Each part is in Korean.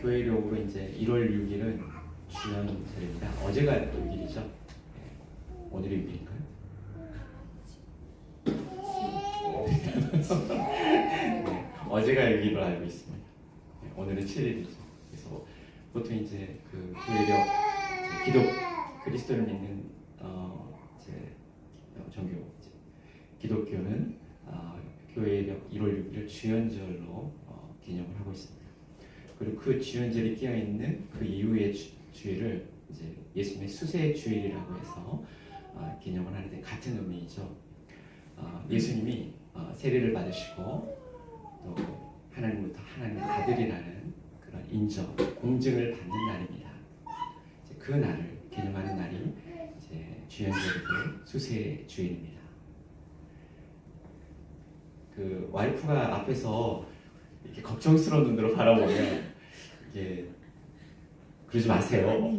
교회력으로 이제 1월 6일은 주연절입니다. 어제가 6일이죠. 네. 오늘이 6일인가요? 네. 어제가 6일로 알고 있습니다. 네. 오늘은 7일이죠. 그래서 보통 이제 그 교회력, 기독 그리스도를 믿는 이제 종교 기독교는 교회력 1월 6일을 주연절로 기념을 하고 있습니다. 그리고 그 주연절이 끼어 있는 그 이후의 주일을 이제 예수님의 수세 주일이라고 해서 기념을 하는데 같은 의미이죠. 예수님이 세례를 받으시고 또 하나님부터 하나님의 아들이라는 그런 인정, 공증을 받는 날입니다. 이제 그 날을 기념하는 날이 이제 주연절이고 수세 주일입니다. 그 와이프가 앞에서 이렇게 걱정스러운 눈으로 바라보면 이게 그러지 마세요.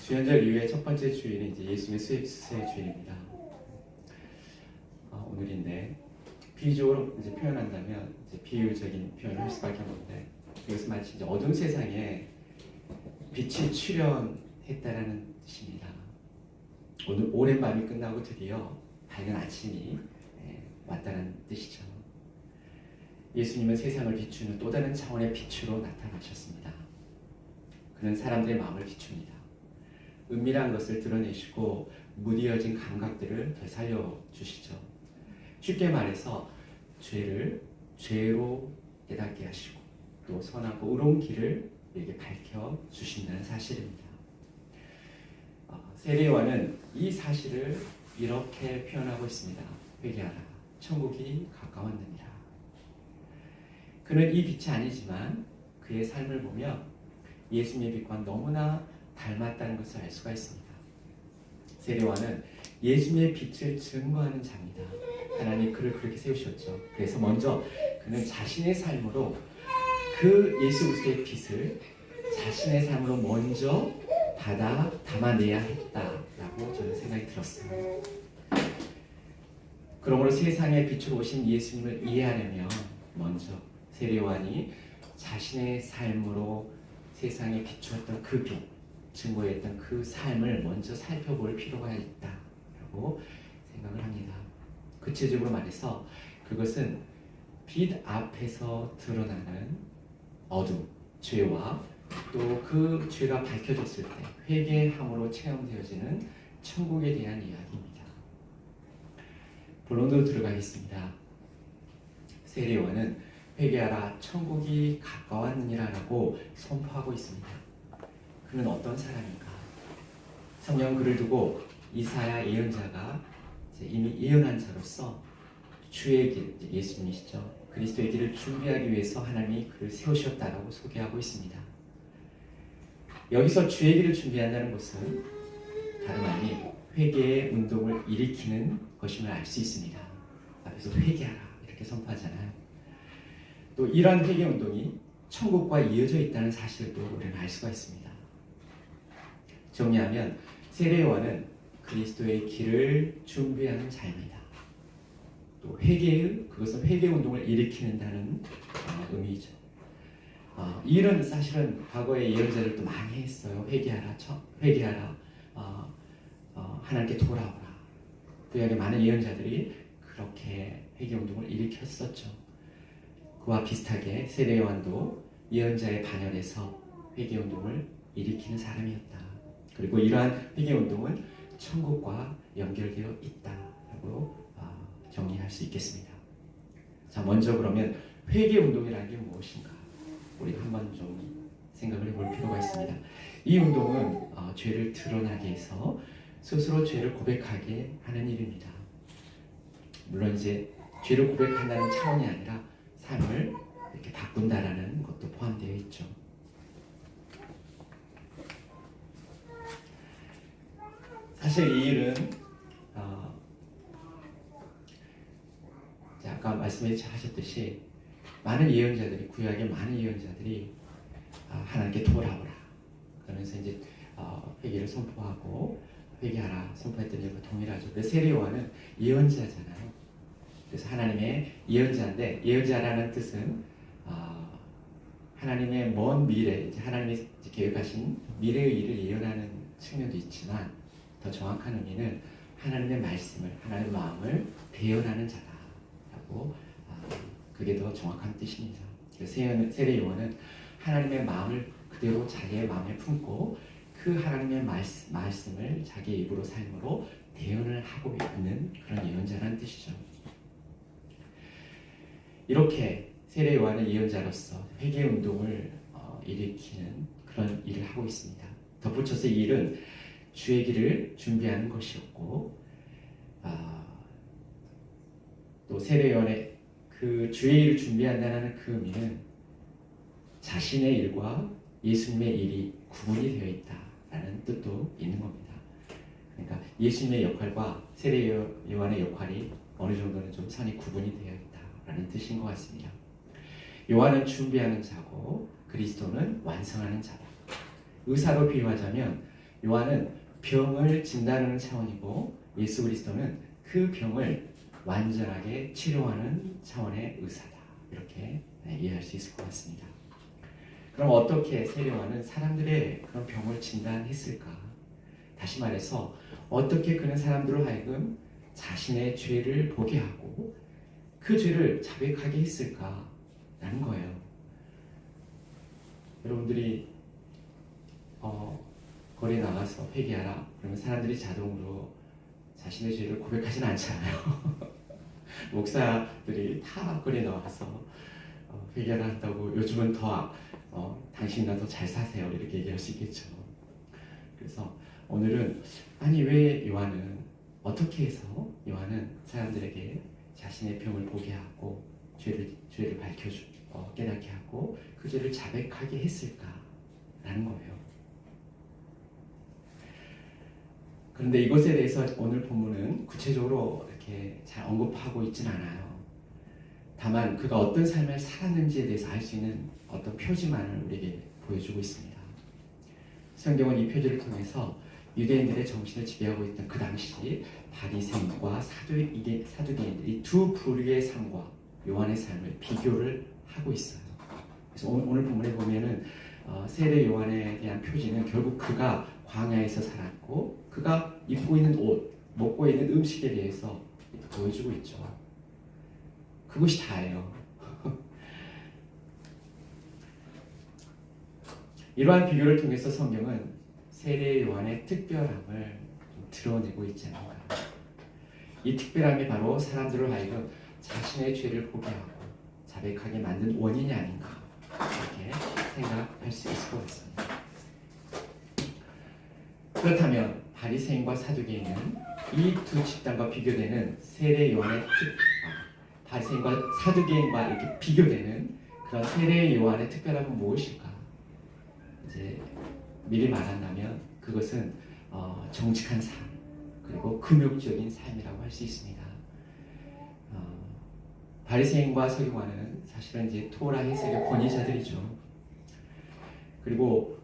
주연절 이후에 첫 번째 주일은 이제 예수님의 수세 주일입니다. 오늘인데 비유적으로 이제 표현한다면 이제 비유적인 표현을 할 수밖에 없는데 이것은 마치 이제 어두운 세상에 빛이 출현했다라는 뜻입니다. 오늘 오랜 밤이 끝나고 드디어 밝은 아침이 왔다는 뜻이죠. 예수님은 세상을 비추는 또 다른 차원의 빛으로 나타나셨습니다. 그는 사람들의 마음을 비춥니다. 은밀한 것을 드러내시고 무디어진 감각들을 되살려 주시죠. 쉽게 말해서 죄를 죄로 깨닫게 하시고 또 선하고 의로운 길을 우리에게 밝혀 주신다는 사실입니다. 세례요한은 이 사실을 이렇게 표현하고 있습니다. 회개하라, 천국이 가까웠느니라. 그는 이 빛이 아니지만 그의 삶을 보며 예수님의 빛과 너무나 닮았다는 것을 알 수가 있습니다. 세례요한은 예수님의 빛을 증거하는 자입니다. 하나님 그를 그렇게 세우셨죠. 그래서 먼저 그는 자신의 삶으로 그 예수 그리스도의 빛을 자신의 삶으로 먼저 받아 담아내야 했다라고 저는 생각이 들었어요. 그러므로 세상에 빛으로 오신 예수님을 이해하려면 먼저 세례요한이 자신의 삶으로 세상에 비추었던 그 빛, 증거했던 그 삶을 먼저 살펴볼 필요가 있다라고 생각을 합니다. 구체적으로 말해서 그것은 빛 앞에서 드러나는 어둠, 죄와 또 그 죄가 밝혀졌을 때 회개함으로 체험되어지는 천국에 대한 이야기입니다. 본론으로 들어가겠습니다. 세례요한은 회개하라 천국이 가까웠느니라라고 선포하고 있습니다. 그는 어떤 사람인가? 성경 글을 두고 이사야 예언자가 이미 예언한 자로서 주의 길, 예수님이시죠. 그리스도의 길을 준비하기 위해서 하나님이 그를 세우셨다라고 소개하고 있습니다. 여기서 주의 길을 준비한다는 것은 다름 아닌 회개의 운동을 일으키는 것임을 알 수 있습니다. 앞에서 회개하라 이렇게 선포하잖아요. 또 이러한 회개 운동이 천국과 이어져 있다는 사실도 우리는 알 수가 있습니다. 정리하면 세례요한은 그리스도의 길을 준비하는 자입니다. 또 그것은 회개 운동을 일으키는다는 의미죠. 이런 사실은 과거의 예언자들도 많이 했어요. 회개하라, 하나님께 돌아오라. 구약의 많은 예언자들이 그렇게 회개 운동을 일으켰었죠. 그와 비슷하게 세례요한도 예언자의 반열에서 회개 운동을 일으키는 사람이었다. 그리고 이러한 회개 운동은 천국과 연결되어 있다라고 정리할 수 있겠습니다. 자, 먼저 그러면 회개 운동이라는 게 무엇인가? 우리 한번 좀 생각을 해볼 필요가 있습니다. 이 운동은 죄를 드러나게 해서 스스로 죄를 고백하게 하는 일입니다. 물론 이제 죄를 고백한다는 차원이 아니라 삶을 이렇게 바꾼다라는 것도 포함되어 있죠. 사실 이 일은 아까 말씀하셨듯이 많은 예언자들이 구약의 많은 예언자들이 하나님께 돌아오라 그러면서 이제 회개를 선포하고 회개하라 선포했던 일과 동일하죠. 근데 세례요한은 예언자잖아요. 그래서 하나님의 예언자인데, 예언자라는 뜻은 하나님의 먼 미래, 이제 하나님이 이제 계획하신 미래의 일을 예언하는 측면도 있지만, 더 정확한 의미는 하나님의 말씀을, 하나님의 마음을 대언하는 자다라고, 그게 더 정확한 뜻입니다. 세례 요한은 하나님의 마음을 그대로 자기의 마음에 품고 그 하나님의 말씀을 자기의 입으로 삶으로 대언을 하고 있는 그런 예언자라는 뜻이죠. 이렇게 세례 요한은 예언자로서 회개 운동을 일으키는 그런 일을 하고 있습니다. 덧붙여서 이 일은 주의 길을 준비하는 것이었고, 또 세례 요한의 그 주의 일을 준비한다는 그 의미는 자신의 일과 예수님의 일이 구분이 되어 있다라는 뜻도 있는 겁니다. 그러니까 예수님의 역할과 세례 요한의 역할이 어느 정도는 좀 선이 구분이 되어 있다라는 뜻인 것 같습니다. 요한은 준비하는 자고 그리스도는 완성하는 자다. 의사로 비유하자면 요한은 병을 진단하는 차원이고 예수 그리스도는 그 병을 완전하게 치료하는 차원의 의사다. 이렇게 이해할 수 있을 것 같습니다. 그럼 어떻게 세례 요한은 사람들의 그런 병을 진단했을까? 다시 말해서 어떻게 그는 사람들로 하여금 자신의 죄를 보게 하고 그 죄를 자백하게 했을까라는 거예요. 여러분들이 거리에 나가서 회개하라 그러면 사람들이 자동으로 자신의 죄를 고백하지는 않잖아요. 목사들이 다 거리에 나와서 회개하라 한다고 요즘은 더 당신이나 더 잘 사세요 이렇게 얘기할 수 있겠죠. 그래서 오늘은 아니 왜 요한은 어떻게 해서 요한은 사람들에게 자신의 병을 보게 하고 죄를 밝혀주 깨닫게 하고 그 죄를 자백하게 했을까라는 거예요. 그런데 이것에 대해서 오늘 본문은 구체적으로 이렇게 잘 언급하고 있지는 않아요. 다만 그가 어떤 삶을 살았는지에 대해서 알 수 있는 어떤 표지만을 우리에게 보여주고 있습니다. 성경은 이 표지를 통해서 유대인들의 정신을 지배하고 있던 그 당시 바리새인과 사두개인들이 두 부류의 삶과 요한의 삶을 비교를 하고 있어요. 그래서 오늘 본문에 보면은 세례 요한에 대한 표지는 결국 그가 광야에서 살았고 그가 입고 있는 옷, 먹고 있는 음식에 대해서 보여주고 있죠. 그것이 다예요. 이러한 비교를 통해서 성경은 세례 요한의 특별함을 드러내고 있지 않을까. 이 특별함이 바로 사람들을 하여금 자신의 죄를 보게 하고 자백하게 만든 원인이 아닌가 이렇게 생각할 수 있을 것 같습니다. 그렇다면 바리새인과 사두개인은 이 두 집단과 비교되는 세례 요한의 바리새인과 사두개인과 이렇게 비교되는 그런 세례 요한의 특별함은 무엇일까? 이제 미리 말한다면 그것은 정직한 삶 그리고 금욕적인 삶이라고 할 수 있습니다. 바리새인과 서기관은 사실은 이제 토라 해석의 권위자들이죠. 그리고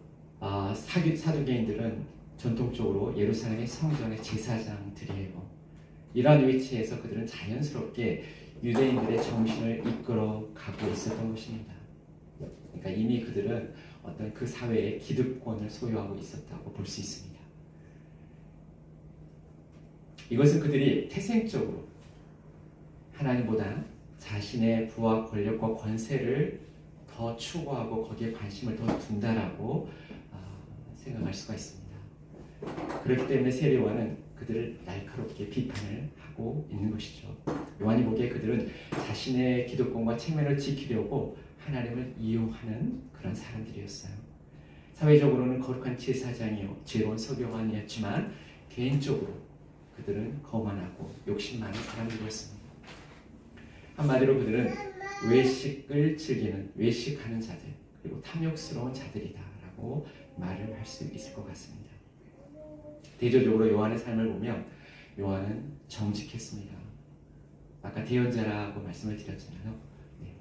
사두개인들은 전통적으로 예루살렘의 성전의 제사장들이에요. 이러한 위치에서 그들은 자연스럽게 유대인들의 정신을 이끌어 가고 있었던 것입니다. 그러니까 이미 그들은 어떤 그 사회의 기득권을 소유하고 있었다고 볼 수 있습니다. 이것은 그들이 태생적으로 하나님보다 자신의 부와 권력과 권세를 더 추구하고 거기에 관심을 더 둔다라고 생각할 수가 있습니다. 그렇기 때문에 세례 요한은 그들을 날카롭게 비판을 하고 있는 것이죠. 요한이 보기에 그들은 자신의 기득권과 체면을 지키려고 하나님을 이용하는 그런 사람들이었어요. 사회적으로는 거룩한 제사장이요 지혜로운 서기관이었지만 개인적으로 그들은 거만하고 욕심 많은 사람들이었습니다. 한마디로 그들은 외식을 즐기는 외식하는 자들 그리고 탐욕스러운 자들이다라고 말을 할 수 있을 것 같습니다. 대조적으로 요한의 삶을 보면 요한은 정직했습니다. 아까 대언자라고 말씀을 드렸잖아요.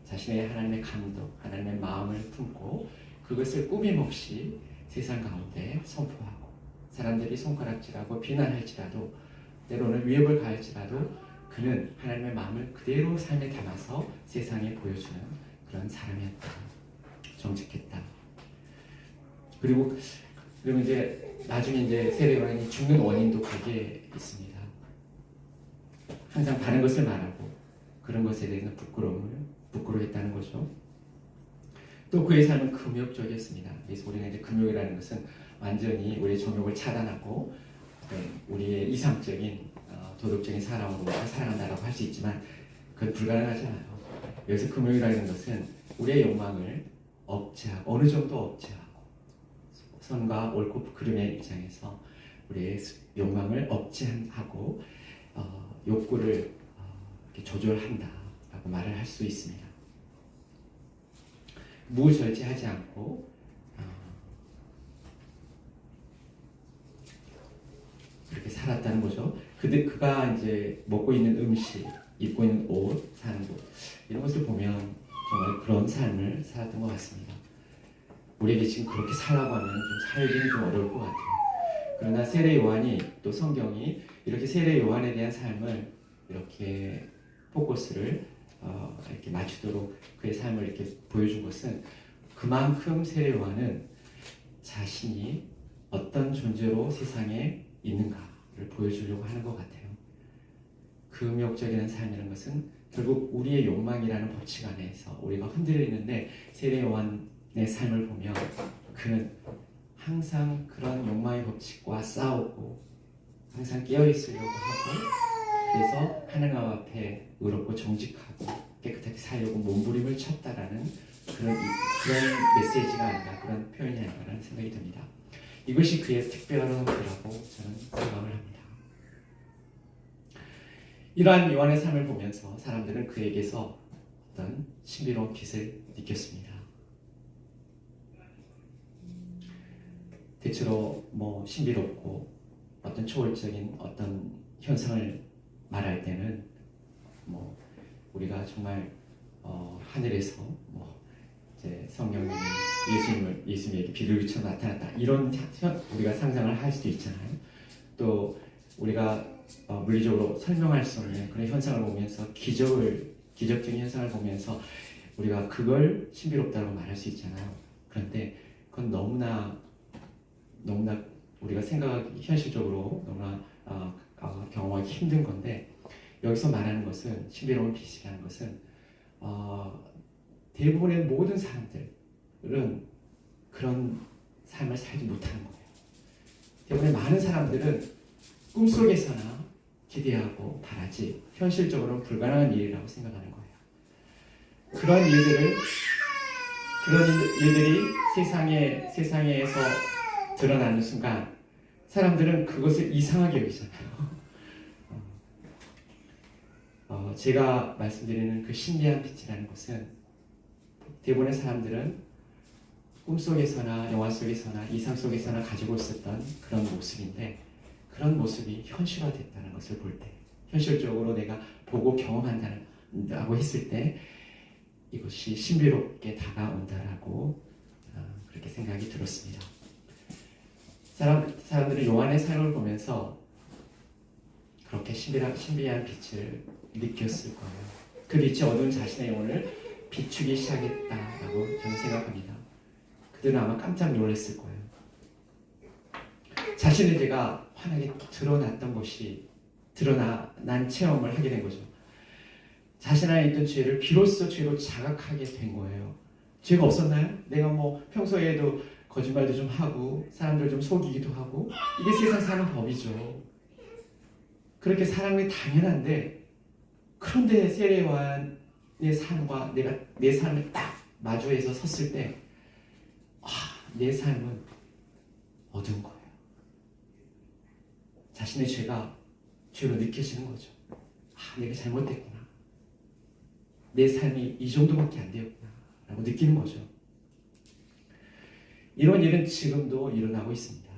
자신의 하나님의 감독, 하나님의 마음을 품고 그것을 꾸밈없이 세상 가운데 선포하고 사람들이 손가락질하고 비난할지라도 때로는 위협을 가할지라도 그는 하나님의 마음을 그대로 삶에 담아서 세상에 보여주는 그런 사람이었다. 정직했다. 그리고 이제 나중에 이제 세례 요한이 죽는 원인도 거기에 있습니다. 항상 바른 것을 말하고 그런 것에 대해서는 부끄러워했다는 거죠. 또 그의 삶은 금욕적이었습니다. 그래서 우리가 이제 금욕이라는 것은 완전히 우리의 정욕을 차단하고 우리의 이상적인 도덕적인 사람으로 살아간다라고 할 수 있지만 그건 불가능하잖아요. 여기서 금욕이라는 것은 우리의 욕망을 억제하고 어느 정도 억제하고 선과 옳고 그름의 입장에서 우리의 욕망을 억제하고 욕구를 이렇게 조절한다라고 말을 할 수 있습니다. 무절제하지 않고 그렇게 살았다는 거죠. 그가 이제 먹고 있는 음식, 입고 있는 옷, 사는 곳 이런 것을 보면 정말 그런 삶을 살았던 것 같습니다. 우리에게 지금 그렇게 살라고 하면 좀 살기는 좀 어려울 것 같아요. 그러나 세례 요한이 또 성경이 이렇게 세례 요한에 대한 삶을 이렇게 포커스를 이렇게 맞추도록 그의 삶을 이렇게 보여준 것은 그만큼 세례 요한은 자신이 어떤 존재로 세상에 있는가를 보여주려고 하는 것 같아요. 금욕적인 삶이라는 것은 결국 우리의 욕망이라는 법칙 안에서 우리가 흔들리는데 세례 요한의 삶을 보면 그는 항상 그런 욕망의 법칙과 싸우고 항상 깨어있으려고 하고 그래서 하나님 앞에 의롭고 정직하고 깨끗하게 살려고 몸부림을 쳤다라는 그런 메시지가 아닌가, 그런 표현이 아닌가라는 생각이 듭니다. 이것이 그의 특별한 것이라고 저는 생각을 합니다. 이러한 요한의 삶을 보면서 사람들은 그에게서 어떤 신비로운 빛을 느꼈습니다. 대체로 신비롭고 어떤 초월적인 어떤 현상을 말할 때는 우리가 정말 하늘에서 이제 성령님이 예수님에게 비둘기처럼 나타났다 이런 우리가 상상을 할 수도 있잖아요. 또 우리가 물리적으로 설명할 수 없는 그런 현상을 보면서 기적적인 현상을 보면서 우리가 그걸 신비롭다고 말할 수 있잖아요. 그런데 그건 너무나 우리가 생각하기 현실적으로 너무나 경험하기 힘든 건데 여기서 말하는 것은 신비로운 빛이라는 것은 대부분의 모든 사람들은 그런 삶을 살지 못하는 거예요. 대부분의 많은 사람들은 꿈속에서나 기대하고 바라지 현실적으로는 불가능한 일이라고 생각하는 거예요. 그런 일들이 세상에서 드러나는 순간 사람들은 그것을 이상하게 여기잖아요. 제가 말씀드리는 그 신비한 빛이라는 것은 대부분의 사람들은 꿈속에서나 영화 속에서나 이상 속에서나 가지고 있었던 그런 모습인데 그런 모습이 현실화됐다는 것을 볼 때 현실적으로 내가 보고 경험한다고 했을 때 이것이 신비롭게 다가온다라고 그렇게 생각이 들었습니다. 사람들은 요한의 삶을 보면서 그렇게 신비한 빛을 느꼈을 거예요. 그 빛이 어두운 자신의 영혼을 비추기 시작했다라고 저는 생각합니다. 그들은 아마 깜짝 놀랐을 거예요. 자신의 죄가 환하게 드러났던 것이 드러난 체험을 하게 된 거죠. 자신 안에 있던 죄를 비로소 죄로 자각하게 된 거예요. 죄가 없었나요? 내가 평소에도 거짓말도 좀 하고 사람들 좀 속이기도 하고 이게 세상 사는 법이죠. 그렇게 사람이 당연한데 그런데 세례 요한의 삶과 내 삶을 딱 마주해서 섰을 때 내 삶은 어두운 거예요. 자신의 죄로 느껴지는 거죠. 내가 잘못됐구나. 내 삶이 이 정도밖에 안 되었구나 라고 느끼는 거죠. 이런 일은 지금도 일어나고 있습니다.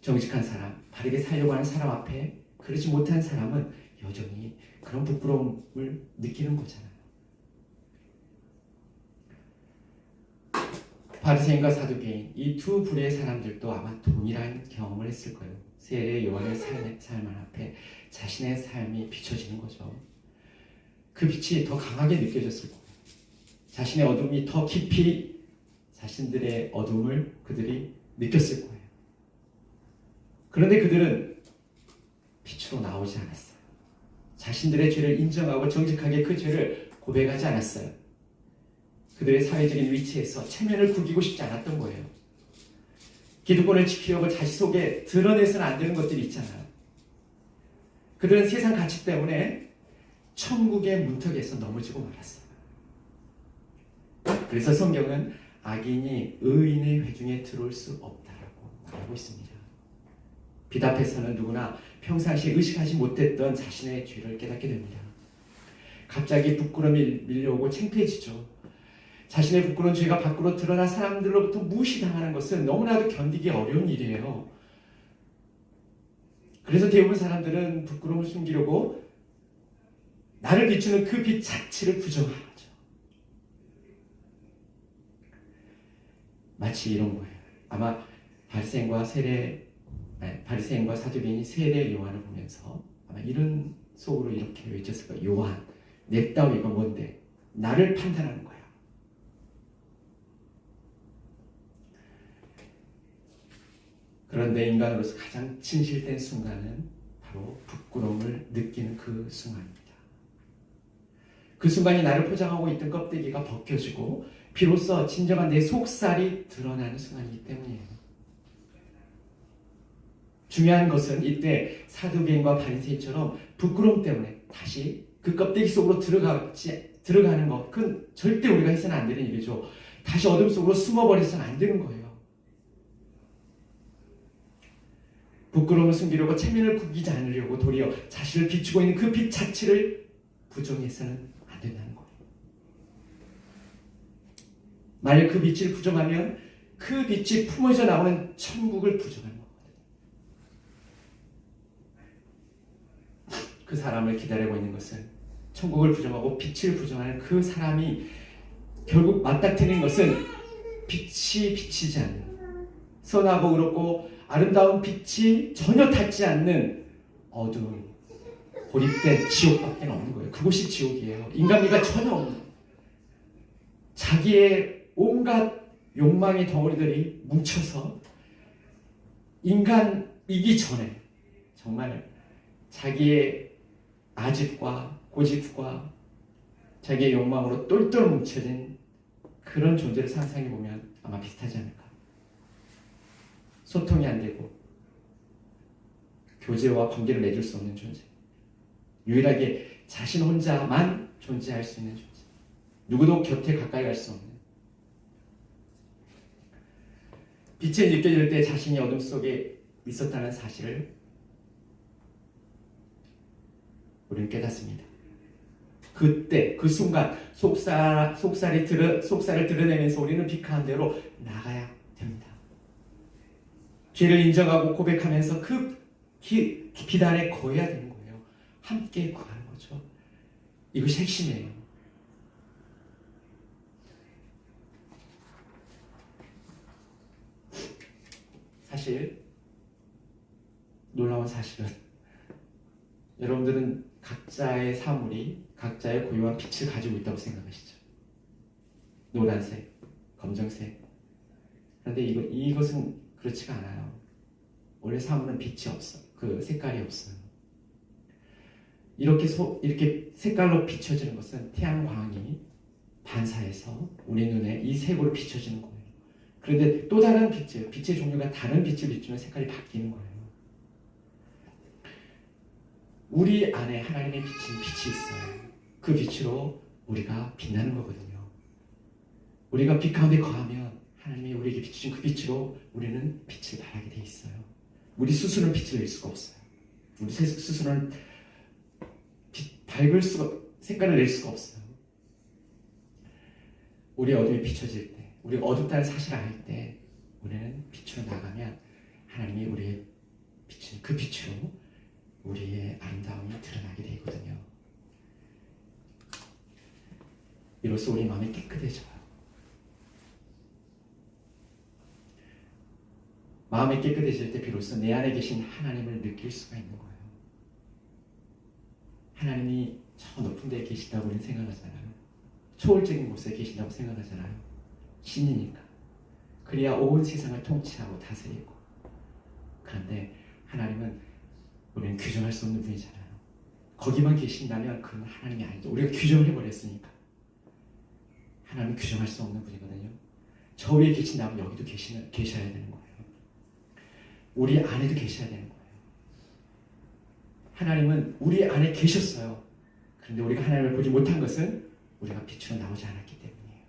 정직한 사람, 바르게 살려고 하는 사람 앞에 그렇지 못한 사람은 여전히 그런 부끄러움을 느끼는 거잖아요. 바리새인과 사두개인 이 두 부류의 사람들도 아마 동일한 경험을 했을 거예요. 세례 요한의 삶 앞에 자신의 삶이 비춰지는 거죠. 그 빛이 더 강하게 느껴졌을 거예요. 자신의 어둠이 더 깊이 자신들의 어둠을 그들이 느꼈을 거예요. 그런데 그들은 빛으로 나오지 않았어요. 자신들의 죄를 인정하고 정직하게 그 죄를 고백하지 않았어요. 그들의 사회적인 위치에서 체면을 구기고 싶지 않았던 거예요. 기득권을 지키려고 자식 속에 드러내서는 안 되는 것들이 있잖아요. 그들은 세상 가치 때문에 천국의 문턱에서 넘어지고 말았어요. 그래서 성경은 악인이 의인의 회중에 들어올 수 없다라고 말하고 있습니다. 빛 앞에서는 누구나 평상시 의식하지 못했던 자신의 죄를 깨닫게 됩니다. 갑자기 부끄러움이 밀려오고 창피해지죠. 자신의 부끄러운 죄가 밖으로 드러나 사람들로부터 무시당하는 것은 너무나도 견디기 어려운 일이에요. 그래서 대부분 사람들은 부끄러움을 숨기려고 나를 비추는 그 빛 자체를 부정하죠. 마치 이런 거예요. 아마 바리새인과 사두개인이 세례 요한을 보면서 아마 이런 속으로 이렇게 외쳤을 거예요. 요한, 내 따위가 뭔데? 나를 판단하는 거야. 그런데 인간으로서 가장 진실된 순간은 바로 부끄러움을 느끼는 그 순간입니다. 그 순간이 나를 포장하고 있던 껍데기가 벗겨지고 비로소 진정한 내 속살이 드러나는 순간이기 때문이에요. 중요한 것은 이때 사두개인과 바리새인처럼 부끄러움 때문에 다시 그 껍데기 속으로 들어가는 것, 그건 절대 우리가 해서는 안 되는 일이죠. 다시 어둠 속으로 숨어버려서는 안 되는 거예요. 부끄러움을 숨기려고 체면을 구기지 않으려고 도리어 자신을 비추고 있는 그 빛 자체를 부정해서는 안 된다는 거예요. 만약 그 빛을 부정하면 그 빛이 품어져 나오는 천국을 부정하는 거거든요. 그 사람을 기다리고 있는 것은 천국을 부정하고 빛을 부정하는 그 사람이 결국 맞닥뜨리는 것은 빛이 비치지 않는 선하고 의롭고 아름다운 빛이 전혀 닿지 않는 어두운 고립된 지옥밖에 없는 거예요. 그곳이 지옥이에요. 인간미가 전혀 없는 자기의 온갖 욕망의 덩어리들이 뭉쳐서 인간이기 전에 정말 자기의 아집과 고집과 자기의 욕망으로 똘똘 뭉쳐진 그런 존재를 상상해 보면 아마 비슷하지 않을까. 소통이 안 되고 교제와 관계를 맺을 수 없는 존재, 유일하게 자신 혼자만 존재할 수 있는 존재, 누구도 곁에 가까이 갈 수 없는. 빛이 느껴질 때 자신이 어둠 속에 있었다는 사실을 우리는 깨닫습니다. 그때 그 순간 속살을 드러내면서 우리는 빛 가운데로 나가야 됩니다. 죄를 인정하고 고백하면서 그 비단에 거해야 되는 거예요. 함께 구하는 거죠. 이것이 핵심이에요. 사실 놀라운 사실은 여러분들은 각자의 사물이 각자의 고유한 빛을 가지고 있다고 생각하시죠. 노란색, 검정색. 그런데 이것은 그렇지가 않아요. 원래 사물은 빛이 없어. 그 색깔이 없어요. 이렇게 색깔로 비춰지는 것은 태양광이 반사해서 우리 눈에 이 색으로 비춰지는 거예요. 그런데 또 다른 빛의 종류가 다른 빛을 비추면 색깔이 바뀌는 거예요. 우리 안에 하나님의 빛이 있어요. 그 빛으로 우리가 빛나는 거거든요. 우리가 빛 가운데 거하면 하나님이 우리에게 비추신 그 빛으로 우리는 빛을 발하게 돼 있어요. 우리 스스로는 빛을 낼 수가 없어요. 우리 스스로는 색깔을 낼 수가 없어요. 우리 어둠이 비춰질 때, 우리 어둡다는 사실을 알 때 우리는 빛으로 나가면 하나님이 우리의 비추는 그 빛으로 우리의 아름다움이 드러나게 되거든요. 이로써 우리 마음이 깨끗해져요. 마음이 깨끗해질 때 비로소 내 안에 계신 하나님을 느낄 수가 있는 거예요. 하나님이 저 높은 데에 계시다고 우리는 생각하잖아요. 초월적인 곳에 계신다고 생각하잖아요. 신이니까. 그래야 온 세상을 통치하고 다스리고. 그런데 하나님은 우리는 규정할 수 없는 분이잖아요. 거기만 계신다면 그건 하나님이 아니죠. 우리가 규정을 해버렸으니까. 하나님은 규정할 수 없는 분이거든요. 저 위에 계신다면 여기도 계셔야 되는 거예요. 우리 안에도 계셔야 되는 거예요. 하나님은 우리 안에 계셨어요. 그런데 우리가 하나님을 보지 못한 것은 우리가 빛으로 나오지 않았기 때문이에요.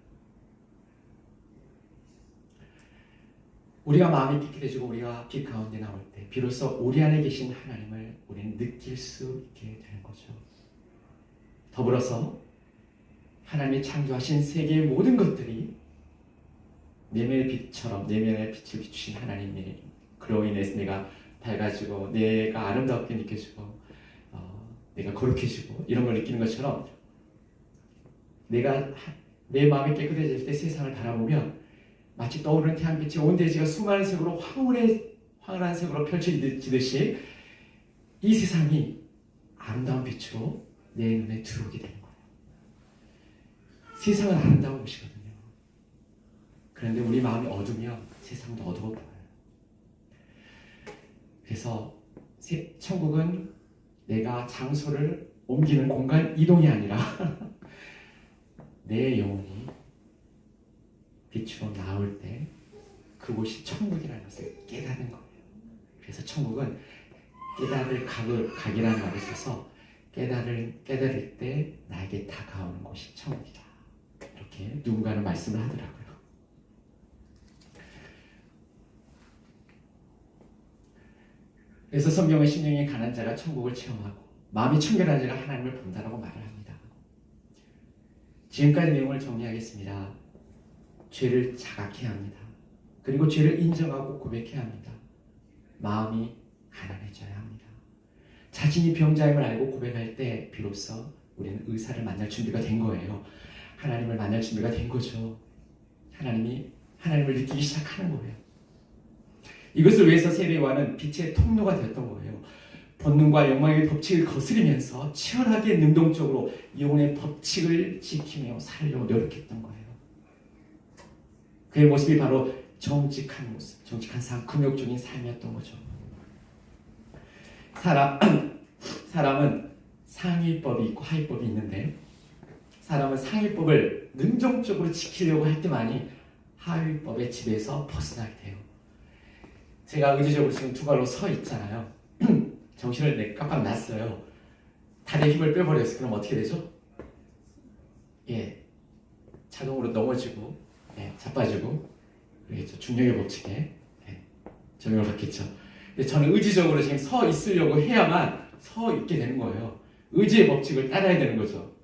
우리가 마음이 깨끗해지고 우리가 빛 가운데 나올 때 비로소 우리 안에 계신 하나님을 우리는 느낄 수 있게 되는 거죠. 더불어서 하나님이 창조하신 세계의 모든 것들이 내면의 빛처럼 내면의 빛을 비추신 하나님이 그로 인해서 내가 밝아지고 내가 아름답게 느껴지고 내가 거룩해지고 이런 걸 느끼는 것처럼 내가 내 마음이 깨끗해질 때 세상을 바라보면 마치 떠오르는 태양빛이 온 대지가 수많은 색으로 황홀한 색으로 펼쳐지듯이 이 세상이 아름다운 빛으로 내 눈에 들어오게 되는 거예요. 세상은 아름다운 곳이거든요. 그런데 우리 마음이 어두우면 세상도 어두워 보여요. 그래서 천국은 내가 장소를 옮기는 공간 이동이 아니라 내 영혼이 빛으로 나올 때 그곳이 천국이라는 것을 깨닫는 거예요. 그래서 천국은 깨달을 각이라는 말을 써서 깨달을 때 나에게 다가오는 곳이 천국이다. 이렇게 누군가는 말씀을 하더라고요. 그래서 성경은 심령이 가난 자가 천국을 체험하고 마음이 청결한 자가 하나님을 본다라고 말을 합니다. 지금까지 내용을 정리하겠습니다. 죄를 자각해야 합니다. 그리고 죄를 인정하고 고백해야 합니다. 마음이 가난해져야 합니다. 자신이 병자임을 알고 고백할 때 비로소 우리는 의사를 만날 준비가 된 거예요. 하나님을 만날 준비가 된 거죠. 하나님을 느끼기 시작하는 거예요. 이것을 위해서 세례 요한은 빛의 통로가 되었던 거예요. 본능과 영광의 법칙을 거스리면서 치열하게 능동적으로 영혼의 법칙을 지키며 살려고 노력했던 거예요. 그의 모습이 바로 정직한 모습, 정직한 삶, 금욕적인 삶이었던 거죠. 사람은 상위법이 있고 하위법이 있는데 사람은 상위법을 능동적으로 지키려고 할 때만이 하위법의 지배에서 벗어나게 돼요. 제가 의지적으로 지금 두 발로 서 있잖아요. 정신을 깜빡 놨어요. 다리에 힘을 빼버렸어요. 그럼 어떻게 되죠? 자동으로 넘어지고 자빠지고 그러겠죠. 중력의 법칙에 적용을 받겠죠. 근데 저는 의지적으로 지금 서 있으려고 해야만 서 있게 되는 거예요. 의지의 법칙을 따라야 되는 거죠.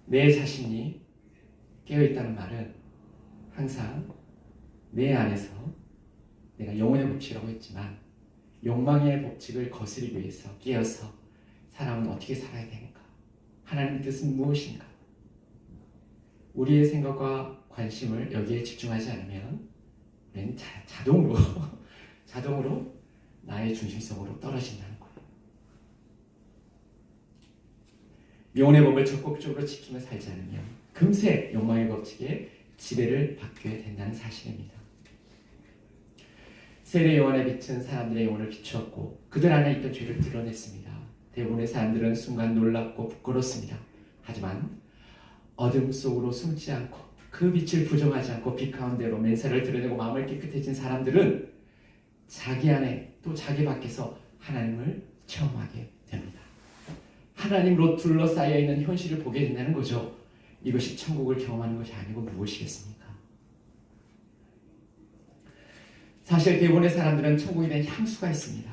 내 자신이 깨어있다는 말은 항상 내 안에서 내가 영혼의 법칙이라고 했지만 욕망의 법칙을 거스르기 위해서 깨어서 사람은 어떻게 살아야 되는가? 하나님의 뜻은 무엇인가? 우리의 생각과 관심을 여기에 집중하지 않으면 우리는 자동으로 나의 중심성으로 떨어진다는 거예요. 영혼의 법을 적극적으로 지키며 살지 않으면 금세 욕망의 법칙에 지배를 받게 된다는 사실입니다. 세례 요한의 빛은 사람들의 영혼을 비추었고 그들 안에 있던 죄를 드러냈습니다. 대부분의 사람들은 순간 놀랍고 부끄럽습니다. 하지만 어둠 속으로 숨지 않고 그 빛을 부정하지 않고 빛 가운데로 맨살을 드러내고 마음을 깨끗해진 사람들은 자기 안에 또 자기 밖에서 하나님을 체험하게 됩니다. 하나님으로 둘러싸여 있는 현실을 보게 된다는 거죠. 이것이 천국을 경험하는 것이 아니고 무엇이겠습니까? 사실 대부분의 사람들은 천국에 대한 향수가 있습니다.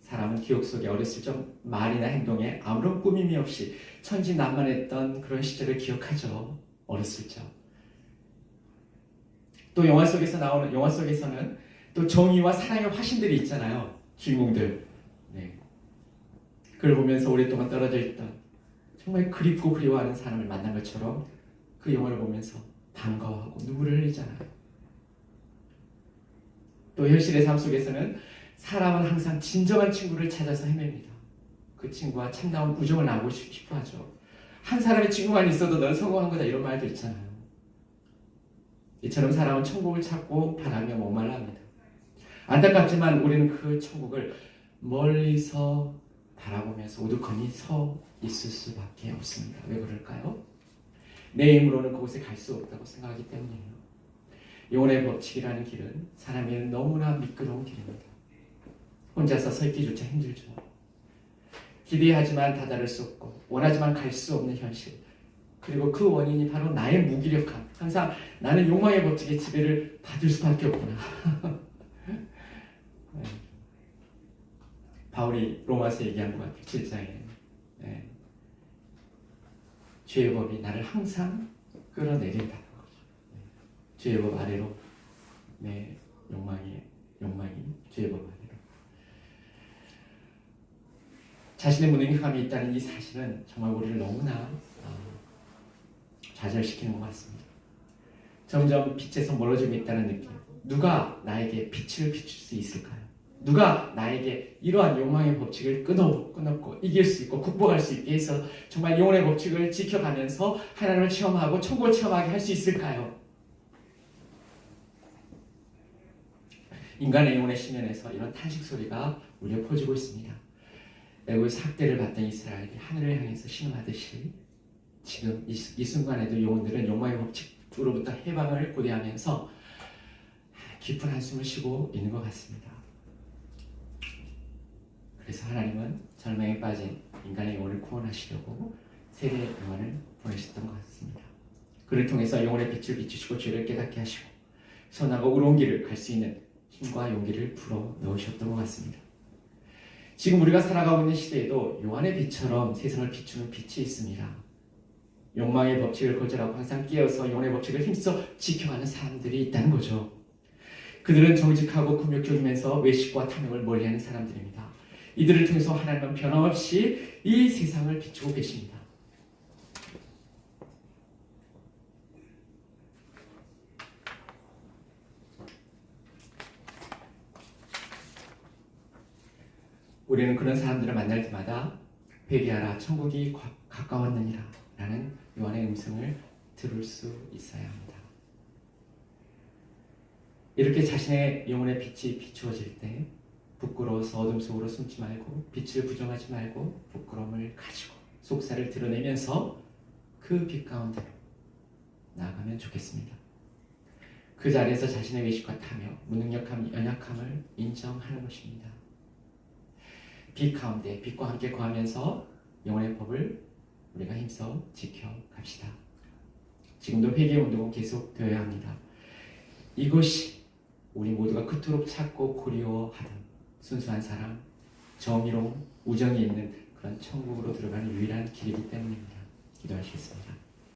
사람은 기억 속에 어렸을 적 말이나 행동에 아무런 꾸밈이 없이 천진난만했던 그런 시절을 기억하죠. 어렸을 적. 또 영화 속에서는 또 정의와 사랑의 화신들이 있잖아요. 주인공들. 그걸 보면서 오랫동안 떨어져 있던 정말 그립고 그리워하는 사람을 만난 것처럼 그 영화를 보면서 반가워하고 눈물을 흘리잖아요. 또 현실의 삶 속에서는 사람은 항상 진정한 친구를 찾아서 헤맵니다. 그 친구와 참다운 우정을 나누고 싶어 하죠. 한 사람의 친구만 있어도 넌 성공한 거다 이런 말도 있잖아요. 이처럼 사람은 천국을 찾고 바라며 목말라합니다. 안타깝지만 우리는 그 천국을 멀리서 바라보면서 우두커니 서 있을 수밖에 없습니다. 왜 그럴까요? 내 힘으로는 그곳에 갈 수 없다고 생각하기 때문이에요. 영혼의 법칙이라는 길은 사람에게는 너무나 미끄러운 길입니다. 혼자서 서 있기조차 힘들죠. 기대하지만 다다를 수 없고 원하지만 갈 수 없는 현실, 그리고 그 원인이 바로 나의 무기력함, 항상 나는 욕망의 법칙에 지배를 받을 수밖에 없구나. 네. 바울이 로마서 얘기한 것 같아요. 7장에 네. 죄의 법이 나를 항상 끌어내린다는 거죠. 네. 죄의 법 아래로 내 욕망이 죄의 법 아래로. 자신의 무능력함이 있다는 이 사실은 정말 우리를 너무나 좌절시키는 것 같습니다. 점점 빛에서 멀어지고 있다는 느낌. 누가 나에게 빛을 비출 수 있을까요? 누가 나에게 이러한 욕망의 법칙을 끊었고 이길 수 있고 극복할 수 있게 해서 정말 영혼의 법칙을 지켜가면서 하나님을 체험하고 천국을 체험하게 할 수 있을까요? 인간의 영혼의 심연에서 이런 탄식 소리가 울려 퍼지고 있습니다. 애굽에서 학대를 받던 이스라엘이 하늘을 향해서 신음하듯이 지금 이 순간에도 영혼들은 욕망의 법칙으로부터 해방을 고대하면서 깊은 한숨을 쉬고 있는 것 같습니다. 그래서 하나님은 절망에 빠진 인간의 영혼을 구원하시려고 세례 요한을 보내셨던 것 같습니다. 그를 통해서 영혼의 빛을 비추시고 죄를 깨닫게 하시고 선하고 의로운 길을 갈 수 있는 힘과 용기를 불어 넣으셨던 것 같습니다. 지금 우리가 살아가고 있는 시대에도 요한의 빛처럼 세상을 비추는 빛이 있습니다. 욕망의 법칙을 거절하고 항상 깨어서 영혼의 법칙을 힘써 지켜가는 사람들이 있다는 거죠. 그들은 정직하고 금욕 교주면서 외식과 탐욕을 멀리하는 사람들입니다. 이들을 통해서 하나님은 변함없이 이 세상을 비추고 계십니다. 우리는 그런 사람들을 만날 때마다 회개하라 천국이 가까웠느니라 라는 요한의 음성을 들을 수 있어야 합니다. 이렇게 자신의 영혼의 빛이 비추어질 때 부끄러워서 어둠 속으로 숨지 말고 빛을 부정하지 말고 부끄러움을 가지고 속살을 드러내면서 그 빛 가운데로 나아가면 좋겠습니다. 그 자리에서 자신의 외식과 탐욕, 무능력함, 연약함을 인정하는 것입니다. 빛 가운데 빛과 함께 거하면서 영혼의 법을 우리가 힘써 지켜갑시다. 지금도 회개 운동은 계속되어야 합니다. 이것이 우리 모두가 그토록 찾고 그리워하던 순수한 사랑, 정의로움, 우정이 있는 그런 천국으로 들어가는 유일한 길이기 때문입니다. 기도하시겠습니다.